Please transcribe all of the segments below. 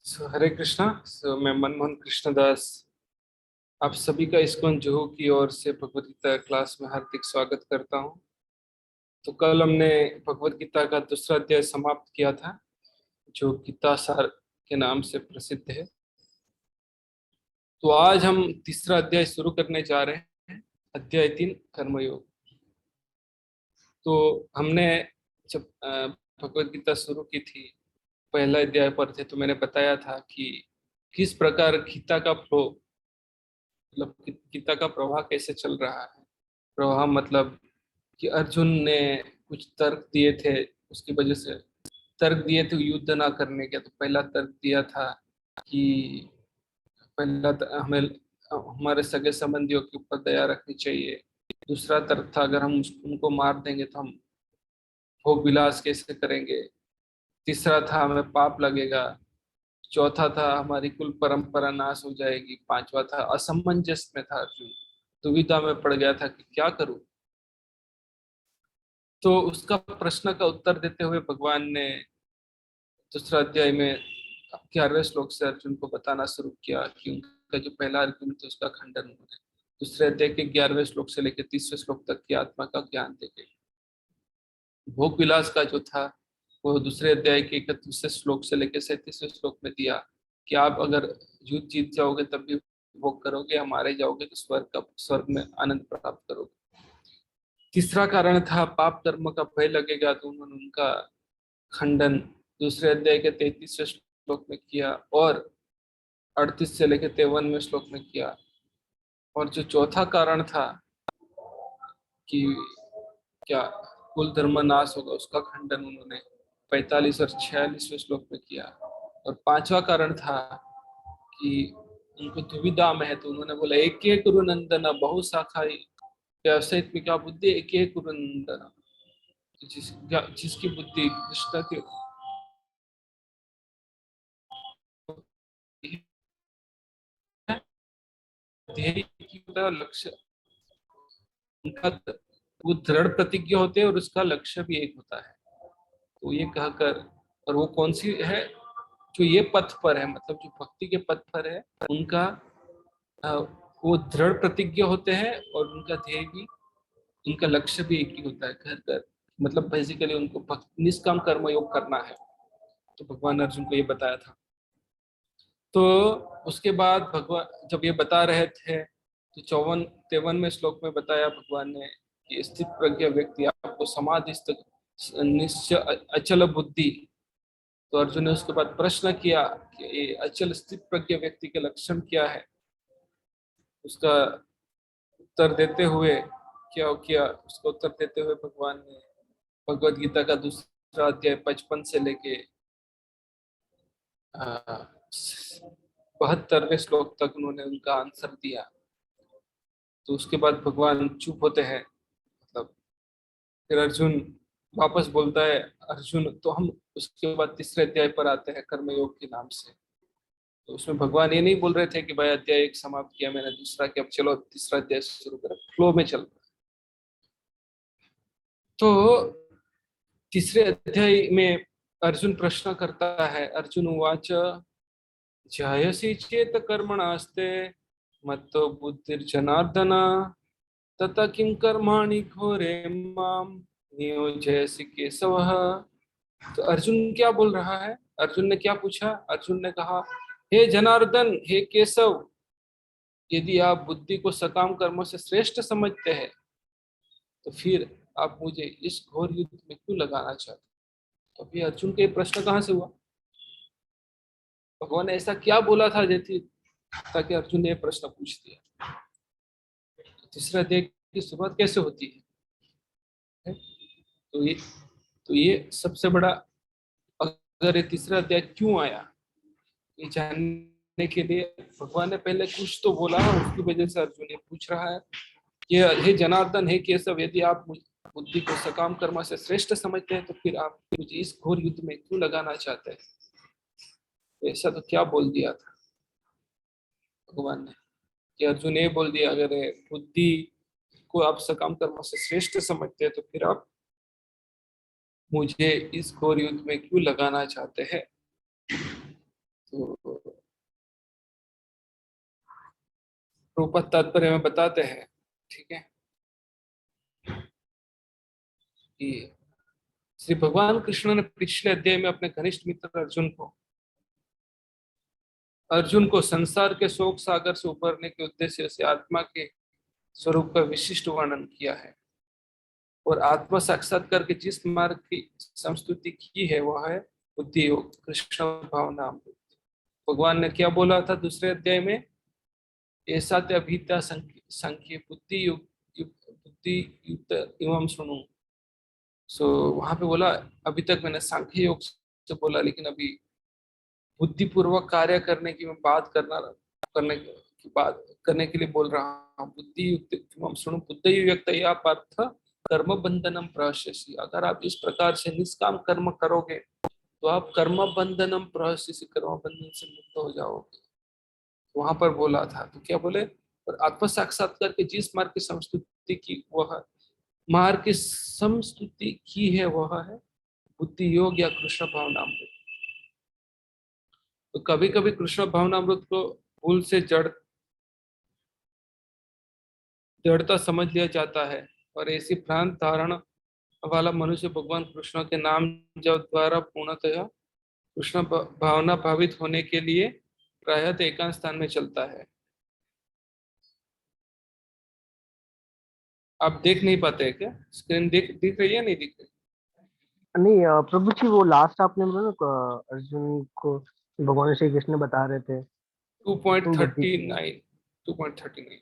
हरे कृष्णा। मैं मनमोहन कृष्णदास आप सभी का इस्कॉन जुहू की ओर से भगवद गीता क्लास में हार्दिक स्वागत करता हूं। तो कल हमने भगवद गीता का दूसरा अध्याय समाप्त किया था, जो गीता सार के नाम से प्रसिद्ध है। तो आज हम तीसरा अध्याय शुरू करने जा रहे हैं, अध्याय 3 कर्मयोग। तो हमने जब भगवद गीता शुरू की थी, पहला अध्याय पर थे, तो मैंने बताया था कि किस प्रकार गीता का फ्लो, मतलब गीता का प्रवाह कैसे चल रहा है। प्रवाह मतलब कि अर्जुन ने कुछ तर्क दिए थे, उसकी वजह से तर्क दिए थे युद्ध ना करने के। तो पहला तर्क दिया था कि हमें हमारे सगे संबंधियों के ऊपर दया रखनी चाहिए। दूसरा तर्क था, अगर हम उनको मार देंगे तो हम भोग विलास कैसे करेंगे। तीसरा था, हमें पाप लगेगा। चौथा था, हमारी कुल परंपरा नाश हो जाएगी। पांचवा था, असमंजस में था अर्जुन, दुविधा में पड़ गया था कि क्या करूं। तो उसका प्रश्न का उत्तर देते हुए भगवान ने दूसरा अध्याय में 11वें श्लोक से अर्जुन को बताना शुरू किया कि उनका जो पहला अर्जुन था उसका खंडन उन्होंने दूसरे अध्याय के 11वें श्लोक से लेकर 30वें श्लोक तक की आत्मा का ज्ञान देके। भोग विलास का जो था वो दूसरे अध्याय के 31वें श्लोक से लेकर 37वें श्लोक में दिया कि आप अगर युद्ध जीत जाओगे तब भी भोग करोगे, हमारे जाओगे तो स्वर्ग में आनंद प्राप्त करोगे। तीसरा कारण था, पाप कर्म का भय लगेगा, तो उन्होंने उनका खंडन दूसरे अध्याय के 33वें श्लोक में किया और 38 से लेकर 53वें श्लोक में किया। और जो चौथा कारण था कि क्या कुल धर्म नाश होगा, उसका खंडन उन्होंने 45 और 46वें श्लोक में किया। और पांचवा कारण था कि उनको दुविधा में है, तो उन्होंने बोला एक एक कुरु नंदन बहु शाखाई व्यवसायिक बुद्धि एक एक कुरु नंदन। जिसकी बुद्धि कृष्ण के ध्येय की लक्ष्य, उनका वो दृढ़ प्रतिज्ञा होते हैं और उसका लक्ष्य भी एक होता है। तो ये कहकर, और वो कौन सी है, जो ये पथ पर है, मतलब जो भक्ति के पथ पर है, उनका अ, वो दृढ़ प्रतिज्ञा होते हैं और उनका ध्येय भी, उनका लक्ष्य भी एक ही होता है। कहकर मतलब बेसिकली उनको निष्काम कर्म योग करना है। तो भगवान अर्जुन को ये बताया था। तो उसके बाद भगवान जब ये बता रहे थे, तो 53वें श्लोक में बताया भगवान ने कि स्थित प्रज्ञ व्यक्ति आपको समाधिस्थ निश्चय अचल बुद्धि। तो अर्जुन ने उसके बाद प्रश्न किया कि ये अचल स्थित प्रज्ञ व्यक्ति के लक्षण क्या है। उसका उत्तर देते हुए क्या किया, उसका उत्तर देते हुए भगवान ने भगवद गीता का दूसरा अध्याय 55 से लेके 72वें श्लोक तक उन्होंने उनका आंसर दिया। तो उसके बाद भगवान चुप होते हैं, मतलब फिर अर्जुन वापस बोलता है। अर्जुन तो हम उसके बाद तीसरे अध्याय पर आते हैं कर्मयोग के नाम से। तो उसमें भगवान ये नहीं बोल रहे थे कि भाई अध्याय 1 समाप्त किया मैंने, दूसरा कि अब चलो तीसरा अध्याय शुरू करें, फ्लो में चल रहा है। तो तीसरे अध्याय में अर्जुन प्रश्न करता है। अर्जुन उवाच जायसी चेत कर्मणास्ते मत्तो बुद्धिर्जनार्दन तथा किं कर्माणि घोरे माम नियोजयसि केशवः। तो अर्जुन क्या बोल रहा है, अर्जुन ने क्या पूछा। अर्जुन ने कहा, हे जनार्दन, हे केशव, यदि आप बुद्धि को सकाम कर्मों से श्रेष्ठ समझते हैं तो फिर आप मुझे इस घोर युद्ध में क्यों लगाना चाहते। तो अभी अर्जुन के प्रश्न कहाँ से हुआ, भगवान ने ऐसा क्या बोला था जैसे ताकि अर्जुन ने प्रश्न पूछ दिया। तीसरा अध्याय की शुरुआत कैसे होती है? तो ये सबसे बड़ा, अगर ये तीसरा अध्याय क्यों आया, ये जानने के लिए भगवान ने पहले कुछ तो बोला, उसकी वजह से अर्जुन ये पूछ रहा है कि हे जनार्दन, हे केशव, यदि आप बुद्धि को सकाम कर्म से श्रेष्ठ समझते हैं तो फिर आप मुझे इस घोर युद्ध में क्यों लगाना चाहते हैं। ऐसा तो क्या बोल दिया था भगवान ने कि अर्जुन ये बोल दिया, अगर बुद्धि को आप सकाम कर्म से श्रेष्ठ समझते हैं तो फिर आप मुझे इस घोर युद्ध में क्यों लगाना चाहते हैं। तो रूपक तात्पर्य में बताते हैं, ठीक है, कि श्री भगवान कृष्ण ने पिछले अध्याय में अपने घनिष्ठ मित्र अर्जुन को संसार के शोक सागर से उबरने के उद्देश्य से आत्मा के स्वरूप का विशिष्ट वर्णन किया है। और आत्म साक्षात्कार के जिस मार्ग की संस्तुति की है वह है बुद्धि योग, कृष्ण भावना। भगवान ने क्या बोला था दूसरे अध्याय में? ऐसा ते अभीता संख्य बुद्धि युक्त एवं सुनो। सो वहां पे बोला, अभी तक मैंने सांख्य योग से बोला, लेकिन अभी बुद्धिपूर्वक कार्य करने की मैं बात करने के लिए बोल रहा हूँ। बुद्धि युक्त एवं सुनो बुद्धि युक्त या पार्थ कर्म बंधनम प्रहस्यसि। अगर आप इस प्रकार से निष्काम कर्म करोगे तो आप कर्म बंधनम प्रहस्यसि, कर्म बंधन से मुक्त हो जाओगे। वहां पर बोला था, तो क्या बोले? और आत्म साक्षात्कार के जिस मार्ग की संस्तुति की वह मार्ग की संस्तुति की है वह है बुद्धि योग या कृष्ण भावनामृत। तो कभी कभी कृष्ण भावनामृत को भूल से जड़ता समझ लिया जाता है, और ऐसी भ्रांत धारणा वाला मनुष्य भगवान कृष्ण के नाम जप द्वारा पूर्णतः कृष्ण भावना भावित होने के लिए प्रायः एकांत स्थान में चलता है। आप देख नहीं पाते क्या? स्क्रीन दिख रही है, नहीं दिख रही? नहीं प्रभु जी, वो लास्ट आपने बोला ना अर्जुन को भगवान श्री कृष्ण बता रहे थे गति। 2.39 2.39।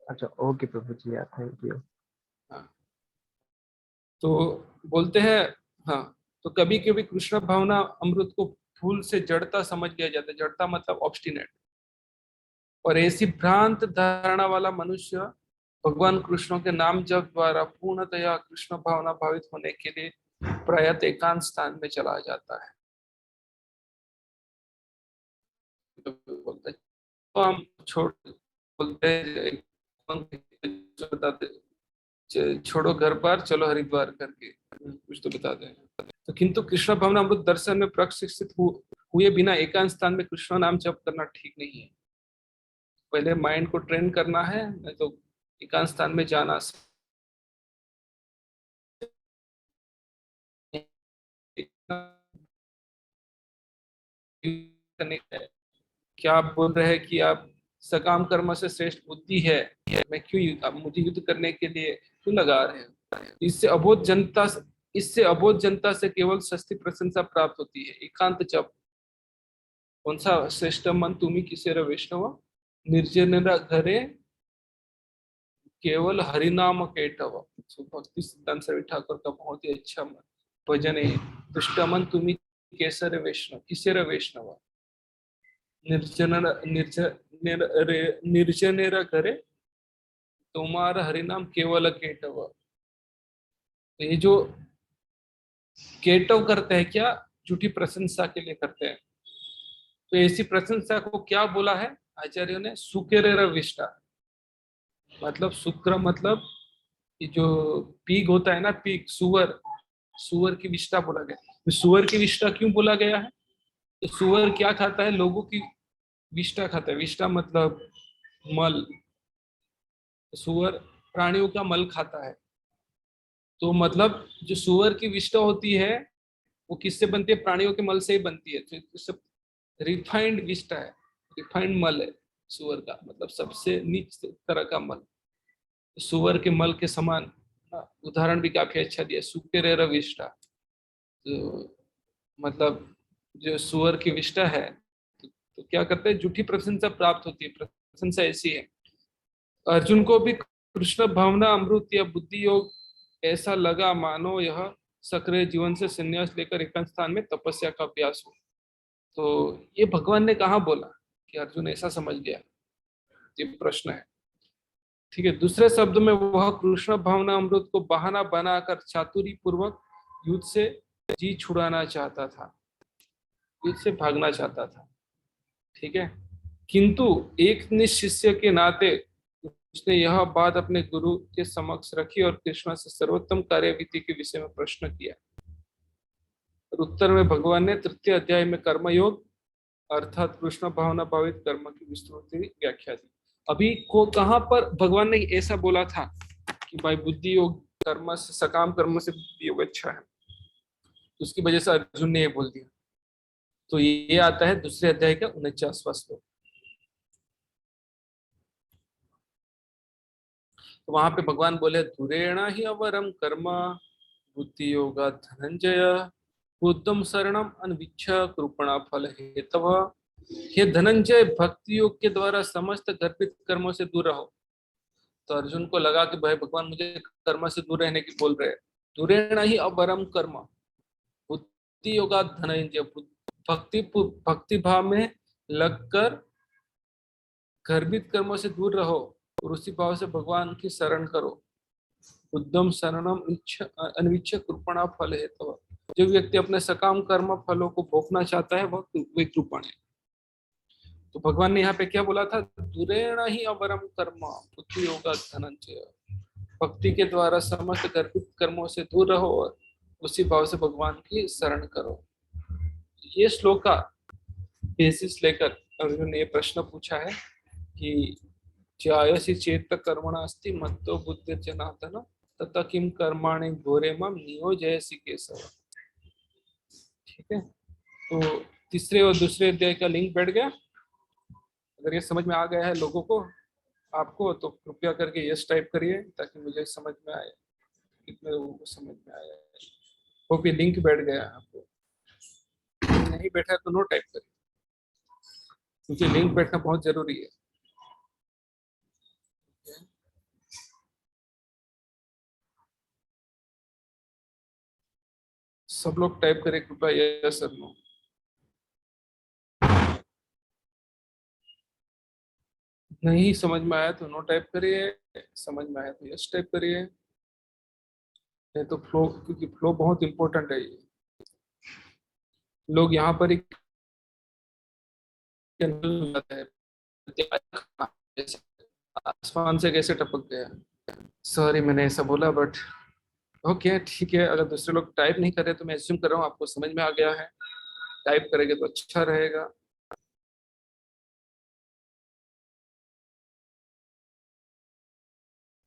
अच्छा ओके प्रभु जी, यार थैंक यू। हाँ, तो बोलते हैं, हाँ, तो कभी कभी कृष्ण भावना अमृत को फूल से जड़ता समझ लिया जाता है। जड़ता मतलब ऑब्स्टिनेट। और ऐसी भ्रांत धारणा वाला मनुष्य भगवान कृष्ण के नाम जप द्वारा पूर्णतया कृष्ण भावना भावित होने के लिए प्रायः एकांत स्थान में चला जाता है। तो बोलते हैं, तो हम छोड़ बोलते हैं, बताते, छोड़ो घर बार चलो हरिद्वार करके कुछ तो बताते हैं। तो किंतु कृष्ण भावना अमृत दर्शन में प्रशिक्षित हुए बिना एकांत स्थान में कृष्ण नाम जप करना ठीक नहीं है। पहले माइंड को ट्रेन करना है, नहीं तो एकांत स्थान में जाना क्या आप बोल रहे हैं कि आप सकाम कर्म से श्रेष्ठ बुद्धि है, मैं क्यों आप मुझे युद्ध करने के लिए क्यों लगा रहे हैं? इससे अबोध जनता से केवल सस्ती प्रशंसा प्राप्त होती है। एकांत जप कौन सा? श्रेष्ठ मन तुम्ही किसे वैष्णव निर्जन घरे केवल हरिनाम केटव। भक्ति सिद्धांत सरवी ठाकुर का बहुत ही अच्छा भजन है। दुष्ट मन तुम्ही केसर वैष्णव किसे वैष्णव निर्जन निर्जनेर करे तुम्हारा हरिनाम केवल केटव। तो ये जो केटव करते हैं क्या? झूठी प्रशंसा के लिए करते हैं। तो ऐसी प्रशंसा को क्या बोला है आचार्यों ने? सुकेर विष्टा। मतलब शुक्र मतलब ये जो पीग होता है ना, पीग सुअर, सुअर की विष्टा बोला गया। तो सुअर की विष्टा क्यों बोला गया है? तो सुअर क्या खाता है? लोगों की विष्टा खाता है। विष्टा मतलब मल। सुअर प्राणियों का मल खाता है। तो मतलब जो सुअर की विष्टा होती है वो किससे बनती है? प्राणियों के मल से ही बनती है। तो सब रिफाइंड विष्टा है, रिफाइंड मल है सुअर का, मतलब सबसे नीच तरह का मल, सुअर के मल के समान। उदाहरण भी काफी अच्छा दिया, सुकेरेर विष्टा। तो मतलब जो सुअर की विष्टा है, तो क्या करते हैं? झूठी प्रशंसा प्राप्त होती है। प्रशंसा ऐसी है। अर्जुन को भी कृष्ण भावना अमृत या बुद्धि योग ऐसा लगा मानो यह सक्रिय जीवन से संन्यास लेकर एकांत स्थान में तपस्या का अभ्यास हो। तो ये भगवान ने कहा बोला कि अर्जुन ऐसा समझ गया? ये प्रश्न है, ठीक है। दूसरे शब्द में वह कृष्ण भावना अमृत को बहाना बनाकर चातुरी पूर्वक युद्ध से जी छुड़ाना चाहता था, युद्ध से भागना चाहता था, ठीक है। किंतु एक निशिष्य के नाते उसने यह बात अपने गुरु के समक्ष रखी और कृष्ण से सर्वोत्तम कार्यविधि के विषय में प्रश्न किया। और उत्तर में भगवान ने तृतीय अध्याय में कर्मयोग अर्थात कृष्ण भावना भावित कर्म की विस्तृत व्याख्या दी। अभी को कहां पर भगवान ने ऐसा बोला था कि भाई बुद्धि योग कर्म से, सकाम कर्म से बुद्धि योग अच्छा है, उसकी वजह से अर्जुन ने ये बोल दिया। तो ये आता है दूसरे अध्याय का 49वां श्लोक। तो वहां पे भगवान बोले दुरेण ही अवरम कर्म बुद्धि योगा धनंजय बुद्धम शरणम अनविच्छ कृपणा फल हेतव। हे धनंजय, भक्ति योग के द्वारा समस्त गर्भित कर्मों से दूर रहो। तो अर्जुन को लगा कि भाई भगवान मुझे कर्म से दूर रहने की बोल रहे हैं। दुरेण ही अवरम कर्म बुद्धि योगा धनंजय, भक्ति भक्ति भाव में लगकर गर्भित कर्मों से दूर रहो और उसी भाव से भगवान की शरण करो। बुद्धम शरणम अनविच्छ कृपणा फल है। तो जो व्यक्ति अपने सकाम कर्म फलों को भोगना चाहता है वह वे कृपण है। तो भगवान ने यहाँ पे क्या बोला था, दुरेण ही अवरम कर्म बुद्धि योगा धनंजय, भक्ति के द्वारा समस्त गर्भित कर्मों से दूर रहो और उसी भाव से भगवान की शरण करो। ये श्लोक का बेसिस लेकर अर्जुन ने ये प्रश्न पूछा है कि जायसी चेत कर्मणा अस्ति मत्तो बुद्धि जनार्दन तथा किम कर्माणि घोरे मम नियोजयसि केशव। ठीक है, तो तीसरे और दूसरे अध्याय का लिंक बैठ गया। अगर ये समझ में आ गया है लोगों को, आपको, तो कृपया करके यस टाइप करिए ताकि मुझे समझ में आए कितने लोगों को समझ में आया है। होप ये लिंक बैठ गया आपको। नहीं बैठा तो नो टाइप करिए, क्योंकि लिंक बैठना बहुत जरूरी है। सब लोग टाइप करें कृपया यस और नो। नहीं समझ में आया तो नो टाइप करिए, समझ में आया तो यस टाइप करिए। नहीं तो फ्लो, क्योंकि फ्लो बहुत इंपॉर्टेंट है। ये लोग यहाँ पर ही जाते हैं, आसमान से कैसे टपक गया। सॉरी मैंने ऐसा बोला, बट ओके ठीक है। अगर दूसरे लोग टाइप नहीं कर रहे तो मैं एज्यूम कर रहा हूँ आपको समझ में आ गया है। टाइप करेंगे तो अच्छा रहेगा।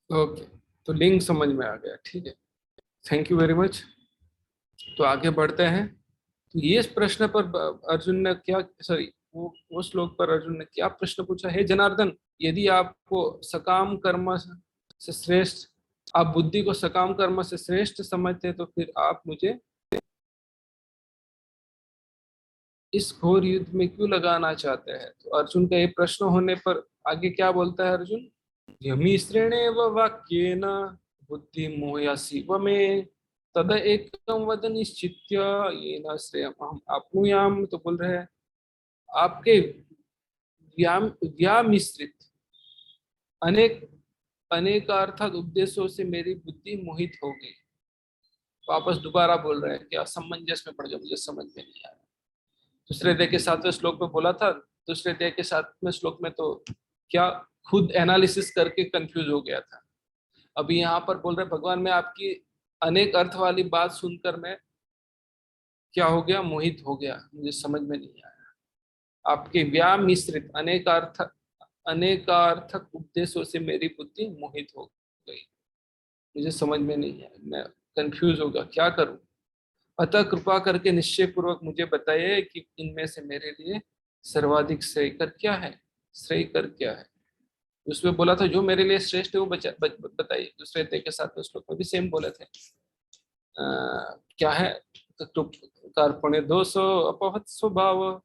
ओके, तो लिंक समझ में आ गया, ठीक है। Thank you very much. तो आगे बढ़ते हैं। तो ये इस प्रश्न पर अर्जुन ने क्या, सॉरी वो श्लोक पर अर्जुन ने क्या प्रश्न पूछा है, जनार्दन यदि आपको सकाम कर्म से श्रेष्ठ, आप बुद्धि को सकाम कर्म से श्रेष्ठ समझते तो फिर आप मुझे इस घोर युद्ध में क्यों लगाना चाहते हैं। तो अर्जुन का ये प्रश्न होने पर आगे क्या बोलता है अर्जुन, यमिश्रेणेव वाक्येन बुद्धि मोहयासी वमे तद एकम वद निश्चित्य येन श्रेयम अहम आप्नुयाम। तो बोल रहे हैं आपके व्यामिश्रित अनेक अनेक अर्थात उपदेशों से मेरी बुद्धि मोहित हो गई। वापस दोबारा बोल रहे हैं कि असमंजस में पड़ गया, मुझे समझ में नहीं आया। दूसरे अध्याय के 7वें श्लोक में बोला था, दूसरे अध्याय के 7वें श्लोक में तो क्या खुद एनालिसिस करके कंफ्यूज हो गया था। अभी यहाँ पर बोल रहे भगवान, मैं आपकी अनेक अर्थ वाली बात सुनकर मैं क्या हो गया, मोहित हो गया, मुझे समझ में नहीं आया। आपके व्याम मिश्रित अनेकार्थक उपदेशों से मेरी बुद्धि मोहित हो गई, मुझे समझ में नहीं आया, मैं कंफ्यूज होगा, क्या करूं। अतः कृपा करके निश्चय पूर्वक मुझे बताइए कि इनमें से मेरे लिए सर्वाधिक श्रेयकर क्या है, श्रेयकर क्या है। उसमें बोला था जो मेरे लिए श्रेष्ठ है वो बताइए। दूसरे अध्याय के 7वें श्लोक में भी सेम बोले थे। क्या है, कार्पण्य दोषो अपहत स्वभाव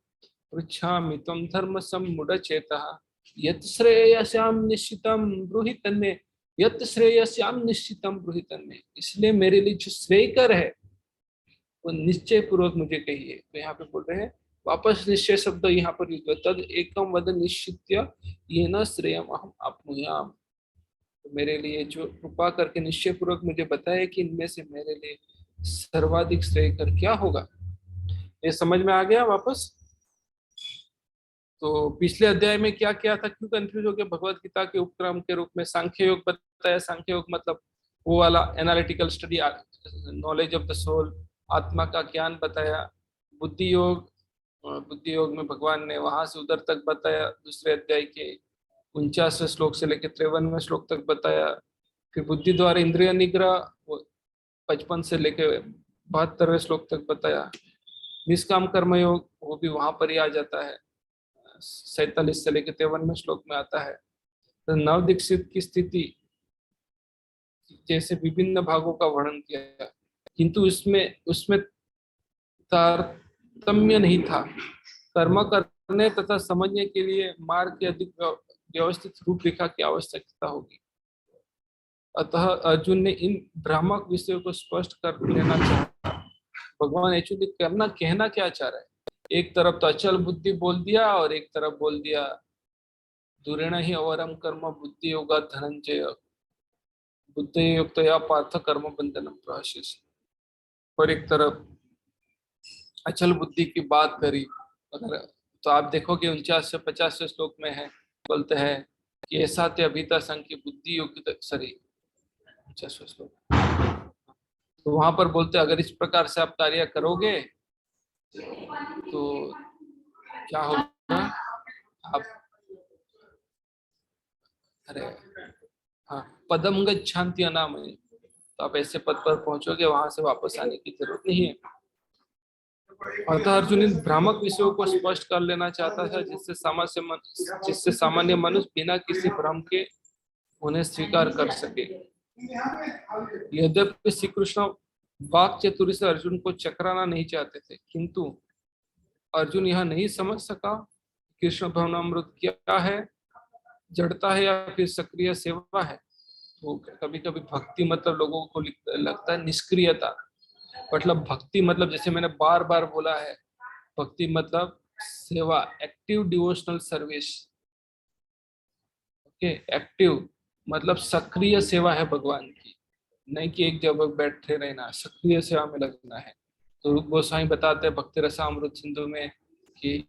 पृच्छामि त्वं धर्म सम्मूढ़ चेतः यत् श्रेयस्याम निश्चितम ब्रूहि तन्मे, यत् श्रेयस्याम निश्चितम ब्रूहि तन्मे। इसलिए मेरे लिए जो श्रेयकर है वो निश्चय पूर्वक मुझे कहिए। तो यहाँ पे बोल रहे हैं वापस निश्चय शब्द यहाँ पर यूज, तद एकम वद निश्चित्य येन श्रेयम अहम आप्नुयाम। तो मेरे लिए जो कृपा करके निश्चय पूर्वक मुझे बताए कि इनमें से मेरे लिए सर्वाधिक श्रेयकर क्या होगा। ये समझ में आ गया वापस। तो पिछले अध्याय में क्या क्या था, क्यों कंफ्यूज हो गया, भगवत गीता के उपक्रम के रूप में सांख्य योग बताया। सांख्य योग मतलब वो वाला analytical study, knowledge of the soul, आत्मा का ज्ञान बताया। बुद्धि योग और बुद्धि योग में भगवान ने वहां से उधर तक बताया, दूसरे अध्याय के 49वें श्लोक से लेकर 53वें श्लोक तक बताया। फिर बुद्धि द्वारा इंद्रिय निग्रह वो 55 से लेकर 72वें श्लोक तक बताया। निष्काम कर्म योग वो भी वहां पर ही आ जाता है, 47 से लेकर 53वें श्लोक में आता है। तो नव दीक्षित की स्थिति जैसे विभिन्न भागों का वर्णन किया, किंतु इसमें उसमें तारतम्य नहीं था। कर्म करने तथा समझने के लिए मार्ग की अधिक व्यवस्थित रूपरेखा की आवश्यकता होगी। अतः अर्जुन ने इन भ्रामक विषयों को स्पष्ट कर लेना चाहा। भगवान एक्चुअली करना कहना क्या चाह रहा है, एक तरफ तो अचल बुद्धि बोल दिया और एक तरफ बोल दिया दुरेण ही अवरम कर्म बुद्धि योगा धनंजय बुद्धि युक्त या पार्थ कर्म बंधनम प्रहसिस। और एक तरफ अचल बुद्धि की बात करी। अगर तो आप देखोगे 49 से 50 श्लोक में है, बोलते हैं कि ऐसा ते अभिता संघ की बुद्धि युक्त, सॉरी 50 श्लोक, तो वहां पर बोलते अगर इस प्रकार से आप कार्य करोगे तो क्या होगा, आप अरे हाँ पदम गच्छन्ति अनामयि, तो आप ऐसे पद पर पहुंचोगे, वहां से वापस आने की जरूरत नहीं है। अतः अर्जुन इन भ्रामक विषयों को स्पष्ट कर लेना चाहता था, जिससे सामान्य मनुष्य बिना किसी भ्रम के उन्हें स्वीकार कर सके। यद्यपि श्री कृष्ण वाक चतुरी से अर्जुन को चकराना नहीं चाहते थे, किंतु अर्जुन यह नहीं समझ सका कृष्ण भवनामृत क्या है, जड़ता है या फिर सक्रिय सेवा है। तो कभी कभी भक्ति मतलब लोगों को लगता है निष्क्रियता, मतलब भक्ति मतलब जैसे मैंने बार बार बोला है, भक्ति मतलब सेवा, active devotional service. Okay, active मतलब सक्रिय सेवा है भगवान की, नहीं कि एक जगह बैठे रहना, सक्रिय सेवा में लगना है। तो रूप गोस्वामी बताते हैं भक्ति रसामृत सिंधु में कि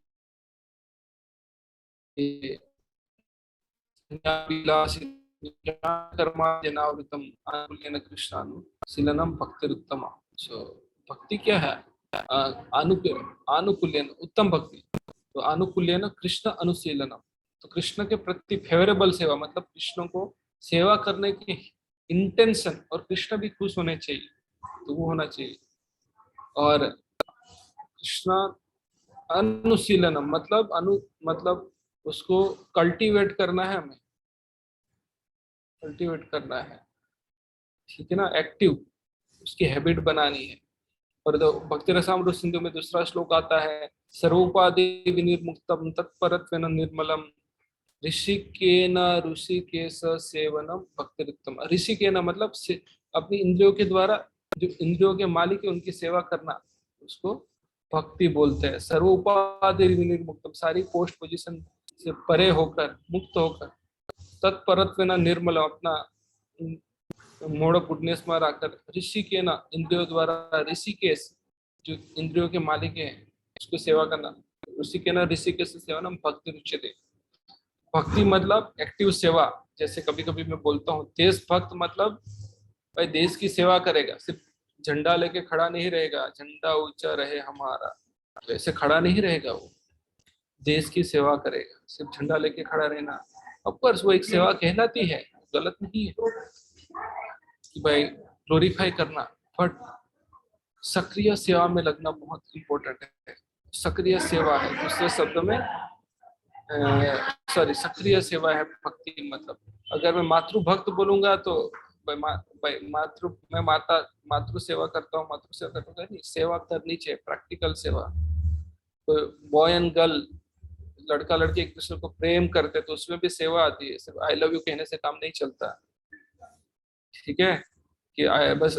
कर्मावृतम आनुकूल्येन कृष्णानुशीलनम भक्तिरुत्तमा। सो भक्ति क्या है, आनुकूल्येन उत्तम भक्ति, तो आनुकूल्येन कृष्ण अनुशीलनम, तो कृष्ण के प्रति फेवरेबल सेवा, मतलब कृष्ण को सेवा करने की इंटेंशन, और कृष्ण भी खुश होने चाहिए, तो वो होना चाहिए। और कृष्ण अनुशीलनम मतलब उसको कल्टीवेट करना है, हमें कल्टीवेट करना है, ठीक है ना, एक्टिव उसकी हैबिट बनानी है। और भक्ति रसामृत सिंधु में दूसरा श्लोक आता है, सर्वोपाधि विनिर्मुक्तम तत्परत्वेन निर्मलम ऋषिकेन ऋषिकेश सेवनम भक्तिरुत्तम। ऋषिकेन मतलब अपनी इंद्रियों के द्वारा, जो इंद्रियों के मालिक है उनकी सेवा करना, उसको भक्ति बोलते हैं। सर्वोपाधि विनिर्मुक्तम, सारी पोस्ट पोजीशन से परे होकर, मुक्त होकर, तत्परत्वेन निर्मलम, अपना मोड़ गुडनेस में आकर, ऋषिकेन इंद्रियों द्वारा, ऋषिकेश जो इंद्रियों के मालिक है उसको सेवा करना, ऋषिकेन ऋषिकेश सेवनम भक्ति रुच्यते। भक्ति मतलब एक्टिव सेवा, जैसे कभी कभी मैं बोलता हूँ देशभक्त मतलब भाई देश की सेवा करेगा, सिर्फ झंडा लेके खड़ा नहीं रहेगा, झंडा ऊंचा रहे हमारा, तो ऐसे खड़ा नहीं रहेगा, वो देश की सेवा करेगा, सिर्फ झंडा लेके खड़ा रहना ऑफकोर्स वो एक सेवा कहलाती है, गलत नहीं है कि भाई ग्लोरीफाई करना, बट सक्रिय सेवा में लगना बहुत इंपॉर्टेंट है। सक्रिय सेवा है, दूसरे शब्द में सॉरी सक्रिय सेवा है भक्ति। मतलब अगर मैं मातृभक्त बोलूंगा तो मैं मातृ सेवा करता हूँ, मातृ सेवा करता हूँ, नहीं, सेवा करनी चाहिए, प्रैक्टिकल सेवा। तो बॉय एंड गर्ल, लड़का लड़की एक दूसरे को प्रेम करते तो उसमें भी सेवा आती है, सिर्फ आई लव यू कहने से काम नहीं चलता, ठीक है, कि बस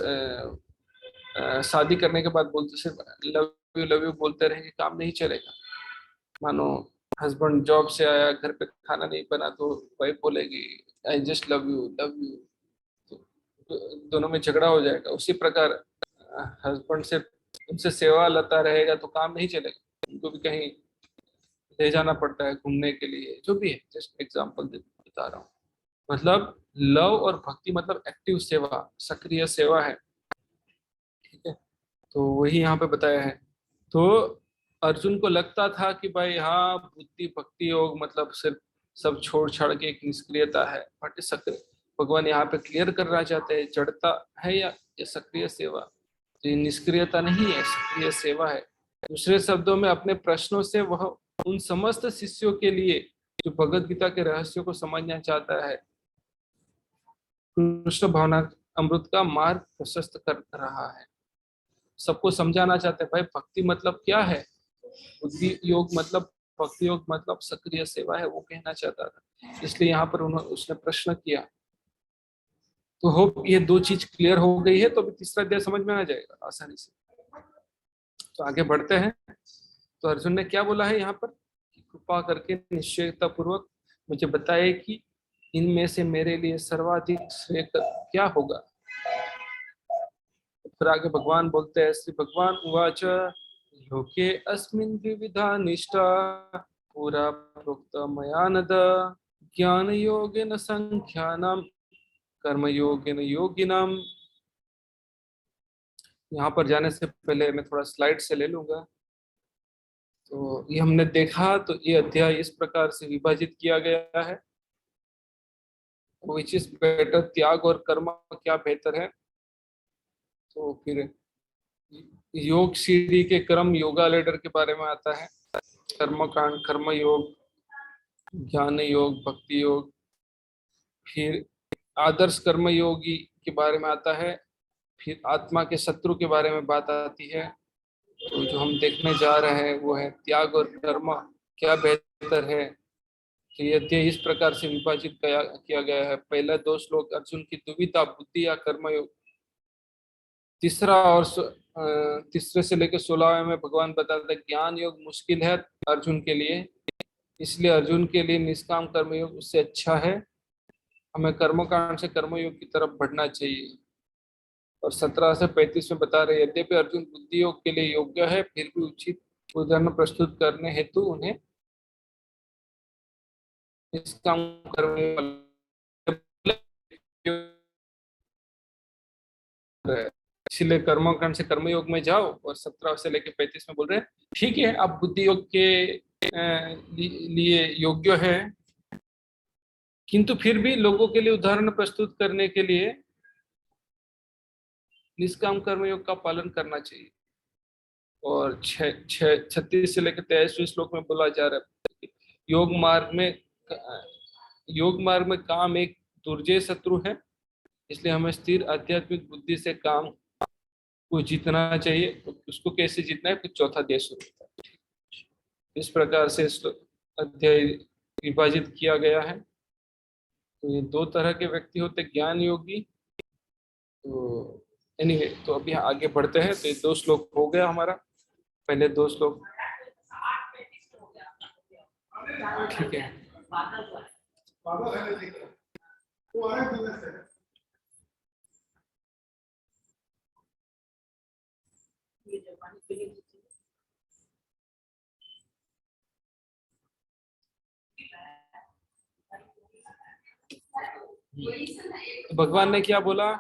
शादी करने के बाद बोलते सिर्फ लव यू बोलते रहेंगे, काम नहीं चलेगा। मानो हस्बैंड जॉब से आया, घर पे खाना नहीं बना, तो वाइफ बोलेगी I just love you love you, तो दोनों में झगड़ा हो जाएगा। उसी प्रकार हस्बैंड से उनसे सेवा लेता रहेगा तो काम नहीं चलेगा, उनको भी कहीं ले जाना पड़ता है घूमने के लिए, जो भी है, जस्ट एग्जाम्पल बता रहा हूँ। मतलब लव और भक्ति मतलब एक्टिव सेवा, सक्रिय सेवा है, ठीक है, तो वही यहाँ पे बताया है। तो अर्जुन को लगता था कि भाई हाँ, बुद्धि भक्ति योग मतलब सिर्फ सब छोड़ छाड़ के एक निष्क्रियता है, बट भगवान यहाँ पे क्लियर करना चाहते हैं जड़ता है या ये सक्रिय सेवा। तो ये निष्क्रियता नहीं है, सक्रिय सेवा है। दूसरे शब्दों में अपने प्रश्नों से वह उन समस्त शिष्यों के लिए जो भगवत गीता के रहस्यों को समझना चाहता है, कृष्ण भावना अमृत का मार्ग प्रशस्त कर रहा है। सबको समझाना चाहते हैं भाई भक्ति मतलब क्या है, बुद्धि योग मतलब, भक्ति योग मतलब सक्रिय सेवा है, वो कहना चाहता था। इसलिए यहाँ पर उन्होंने उसने प्रश्न किया। तो होप ये दो चीज क्लियर हो गई है, तो अभी तीसरा अध्याय समझ में आ जाएगा आसानी से। तो आगे बढ़ते हैं। तो अर्जुन ने क्या बोला है यहाँ पर कि कृपा करके निश्चयता पूर्वक मुझे बताए कि इनमें से मेरे लिए सर्वाधिक श्रेय क्या होगा। फिर आगे भगवान बोलते हैं, श्री भगवान उवाच लोके अस्मिन् विविधा निष्ठा पुरा प्रोक्त मया नद ज्ञान योगेन संख्यानाम कर्म योगेन योगिनाम। यहाँ पर जाने से पहले मैं थोड़ा स्लाइड से ले लूंगा। तो ये हमने देखा, तो ये अध्याय इस प्रकार से विभाजित किया गया है, विच इज बेटर, त्याग और कर्म क्या बेहतर है। तो फिर योग सीढ़ी के क्रम योगा लेडर के बारे में आता है, कर्म कांड, कर्म योग, ज्ञान योग, भक्ति योग। फिर आदर्श कर्म योगी के बारे में आता है। फिर आत्मा के शत्रु के बारे में बात आती है। तो जो हम देखने जा रहे हैं वो है त्याग और कर्म क्या बेहतर है। तो ये अध्याय इस प्रकार से विभाजित किया गया है। पहला 2 श्लोक अर्जुन की दुविधा, बुद्धि या कर्मयोग। तीसरा और तीसरे से लेकर 16वें में भगवान बताते हैं ज्ञान योग मुश्किल है अर्जुन के लिए, इसलिए अर्जुन के लिए निष्काम कर्मयोग उससे अच्छा है। हमें कर्मकांड से कर्मयोग की तरफ बढ़ना चाहिए। और 17 से 35 में बता रहे यद्यपि अर्जुन बुद्धि योग के लिए योग्य है, फिर भी उचित उदाहरण प्रस्तुत करने हेतु उन्हें निष्काम कर्मयोग इसलिए कर्मकांड से कर्मयोग में जाओ। और 17 से लेकर 35 में बोल रहे हैं ठीक है आप बुद्धि योग के लिए योग्य है, किंतु फिर भी लोगों के लिए उदाहरण प्रस्तुत करने के लिए निष्काम कर्मयोग का पालन करना चाहिए। और 36 से लेकर 23वें श्लोक में बोला जा रहा है योग मार्ग में काम एक दुर्जय शत्रु है, इसलिए हमें स्थिर आध्यात्मिक बुद्धि से काम को जीतना चाहिए। तो उसको कैसे जीतना है, कुछ चौथा अध्याय शुरू होता है। इस प्रकार से अध्याय विभाजित किया गया है। तो ये 2 तरह के व्यक्ति होते, ज्ञान योगी। तो एनीवे, तो अभी आगे बढ़ते हैं। तो ये 2 श्लोक हो गया हमारा, पहले 2 श्लोक ठीक है। तो भगवान ने क्या बोला,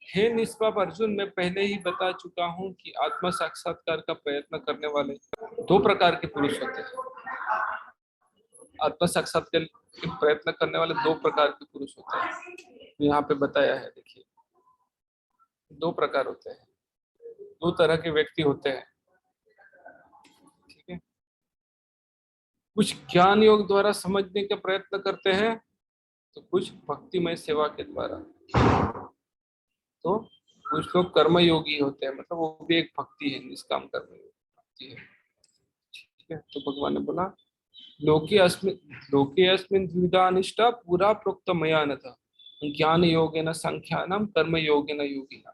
हे निष्पाप अर्जुन, मैं पहले ही बता चुका हूं कि आत्मा साक्षात्कार का प्रयत्न करने वाले 2 प्रकार के पुरुष होते हैं। आत्मा साक्षात्कार के प्रयत्न करने वाले 2 प्रकार के पुरुष होते हैं। यहाँ पे बताया है, देखिए 2 प्रकार होते हैं, 2 तरह के व्यक्ति होते हैं। ठीक है, कुछ ज्ञान योग द्वारा समझने का प्रयत्न करते हैं, तो कुछ भक्तिमय सेवा के द्वारा। तो कुछ लोग कर्म योगी होते हैं, मतलब वो भी एक भक्ति है, निष्काम कर्म भक्ति है। ठीक है, तो भगवान ने बोला लोके अस्मिन् द्विधा निष्ठा पूरा प्रोक्त मया न था ज्ञान योगेन संख्यानम कर्म योगेन योगिना।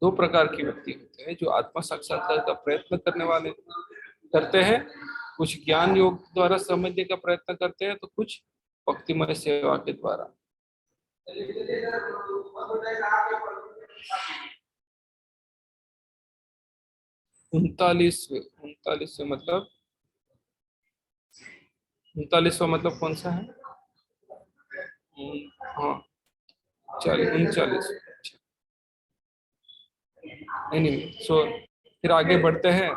2 प्रकार के व्यक्ति होते हैं जो आत्मा साक्षात्कार का प्रयत्न करने वाले करते हैं, कुछ ज्ञान योग द्वारा समझने का प्रयत्न करते हैं, तो कुछ भक्तिमय सेवा के द्वारा। 39वें मतलब 39वां मतलब कौन सा है? हाँ 39। नहीं, सो फिर आगे बढ़ते हैं।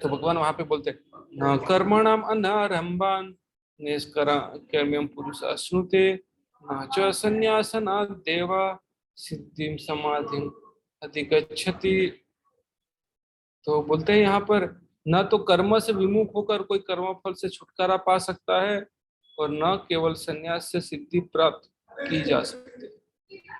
तो भगवान वहां पे बोलते न कर्मणाम अनारंभान निष्कर्म्यम पुरुष अश्नुते न च संन्यासना देवा सिद्धिम समाधिम अधिगच्छति। तो बोलते हैं यहाँ पर न तो कर्म से विमुख होकर कोई कर्म फल से छुटकारा पा सकता है और न केवल संन्यास से सिद्धि प्राप्त की जा सकती है।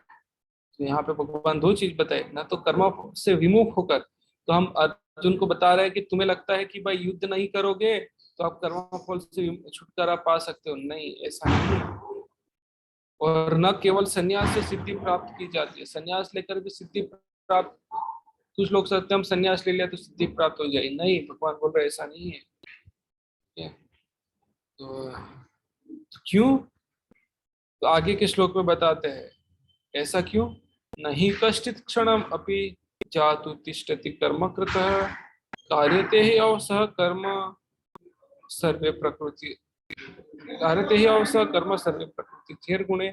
तो यहाँ पे भगवान दो चीज बताए, ना तो कर्म से विमुख होकर, तो हम अर्जुन को बता रहे हैं कि तुम्हें लगता है कि भाई युद्ध नहीं करोगे तो आप कर्म फल से छुटकारा पा सकते हो, नहीं ऐसा नहीं। और न केवल संन्यास से सिद्धि प्राप्त की जाती है, संन्यास लेकर भी सिद्धि प्राप्त, कुछ लोग सोचते हैं हम संन्यास ले लिया तो सिद्धि प्राप्त हो जाएगी, नहीं भगवान बोल रहे ऐसा नहीं है। तो क्यों, तो आगे के श्लोक में बताते हैं ऐसा क्यों। नहीं कश्चित क्षणम अपि जातु तिष्ठति कर्म कृतः कार्यते ही अवसः कर्म सर्वे प्रकृति, कार्यते ही अवसः कर्म सर्वे प्रकृति चेर गुणे।